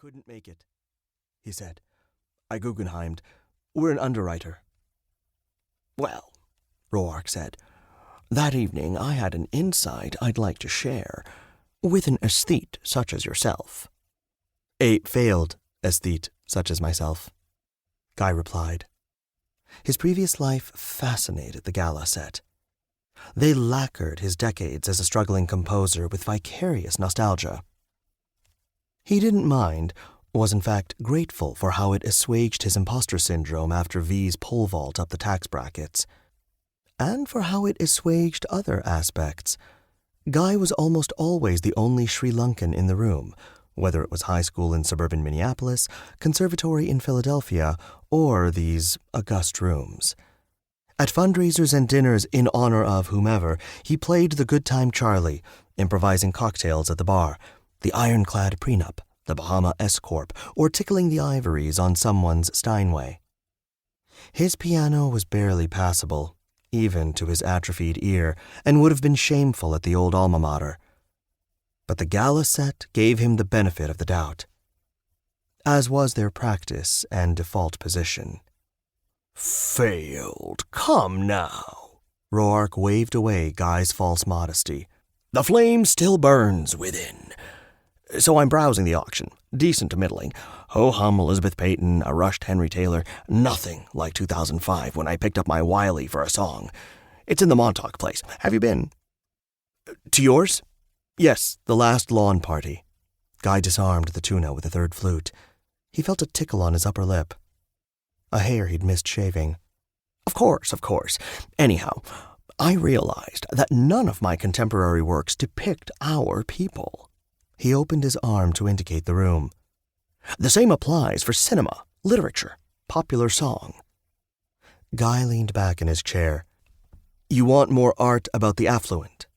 couldn't make it," he said. "I Guggenheimed. We're an underwriter." "Well," Roark said, "that evening I had an insight I'd like to share with an aesthete such as yourself." "A failed aesthete such as myself," Guy replied. His previous life fascinated the gala set. They lacquered his decades as a struggling composer with vicarious nostalgia. He didn't mind, was in fact grateful for how it assuaged his imposter syndrome after V's pole vault up the tax brackets, and for how it assuaged other aspects. Guy was almost always the only Sri Lankan in the room, whether it was high school in suburban Minneapolis, conservatory in Philadelphia, or these august rooms. At fundraisers and dinners in honor of whomever, he played the good time Charlie, improvising cocktails at the bar, the ironclad prenup, the Bahama S-Corp, or tickling the ivories on someone's Steinway. His piano was barely passable, even to his atrophied ear, and would have been shameful at the old alma mater. But the gala set gave him the benefit of the doubt, as was their practice and default position. "Failed, come now." Roark waved away Guy's false modesty. "The flame still burns within. So I'm browsing the auction, decent to middling. Ho-hum Elizabeth Peyton, a rushed Henry Taylor, nothing like 2005 when I picked up my Wiley for a song. It's in the Montauk place. Have you been?" "To yours?" "Yes, the last lawn party." Guy disarmed the tuna with a third flute. He felt a tickle on his upper lip. A hair he'd missed shaving. Of course. Anyhow, I realized that none of my contemporary works depict our people." He opened his arm to indicate the room. "The same applies for cinema, literature, popular song." Guy leaned back in his chair. "You want more art about the affluent?"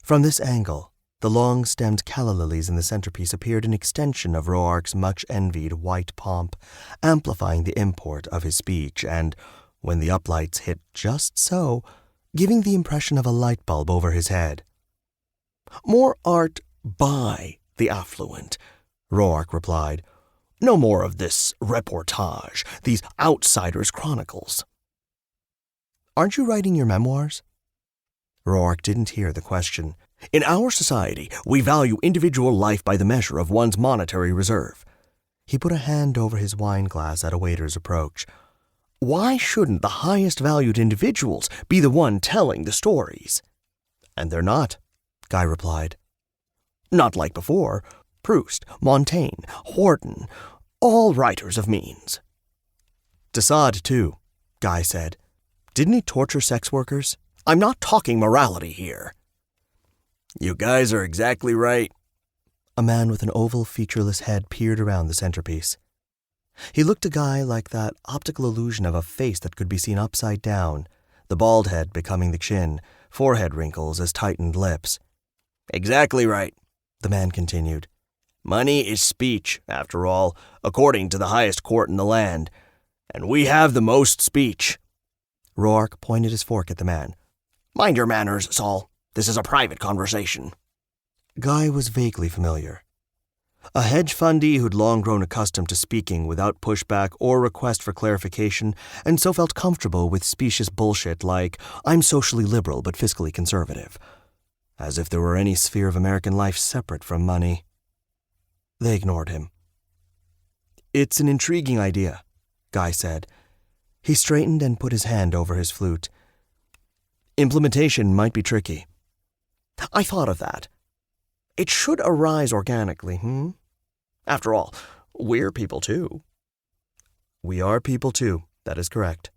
From this angle, the long-stemmed calla lilies in the centerpiece appeared an extension of Roark's much-envied white pomp, amplifying the import of his speech and, when the uplights hit just so, giving the impression of a light bulb over his head. "More art by the affluent," Roark replied. "No more of this reportage, these outsiders' chronicles." "Aren't you writing your memoirs?" Roark didn't hear the question. "In our society, we value individual life by the measure of one's monetary reserve." He put a hand over his wine glass at a waiter's approach. "Why shouldn't the highest-valued individuals be the one telling the stories?" "And they're not," Guy replied. "Not like before. Proust, Montaigne, Wharton, all writers of means." "De Sade, too," Guy said. "Didn't he torture sex workers?" "I'm not talking morality here." "You guys are exactly right." A man with an oval, featureless head peered around the centerpiece. He looked a Guy like that optical illusion of a face that could be seen upside down, the bald head becoming the chin, forehead wrinkles as tightened lips. "Exactly right," the man continued. "Money is speech, after all, according to the highest court in the land. And we have the most speech." Roark pointed his fork at the man. "Mind your manners, Saul. This is a private conversation." Guy was vaguely familiar. A hedge fundee who'd long grown accustomed to speaking without pushback or request for clarification, and so felt comfortable with specious bullshit like, "I'm socially liberal but fiscally conservative." As if there were any sphere of American life separate from money. They ignored him. "It's an intriguing idea," Guy said. He straightened and put his hand over his flute. "Implementation might be tricky." "I thought of that. It should arise organically, After all, we're people too." "We are people too, that is correct."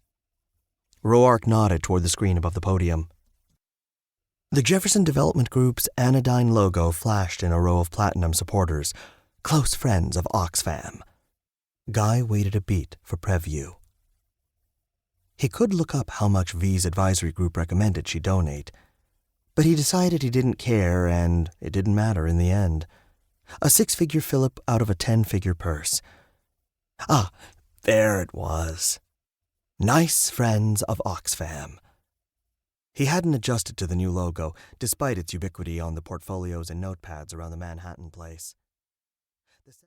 Roark nodded toward the screen above the podium. The Jefferson Development Group's anodyne logo flashed in a row of platinum supporters, close friends of Oxfam. Guy waited a beat for preview. He could look up how much V's advisory group recommended she donate, but he decided he didn't care and it didn't matter in the end. A 6-figure fillip out of a 10-figure purse. Ah, there it was. Nice friends of Oxfam. He hadn't adjusted to the new logo, despite its ubiquity on the portfolios and notepads around the Manhattan place.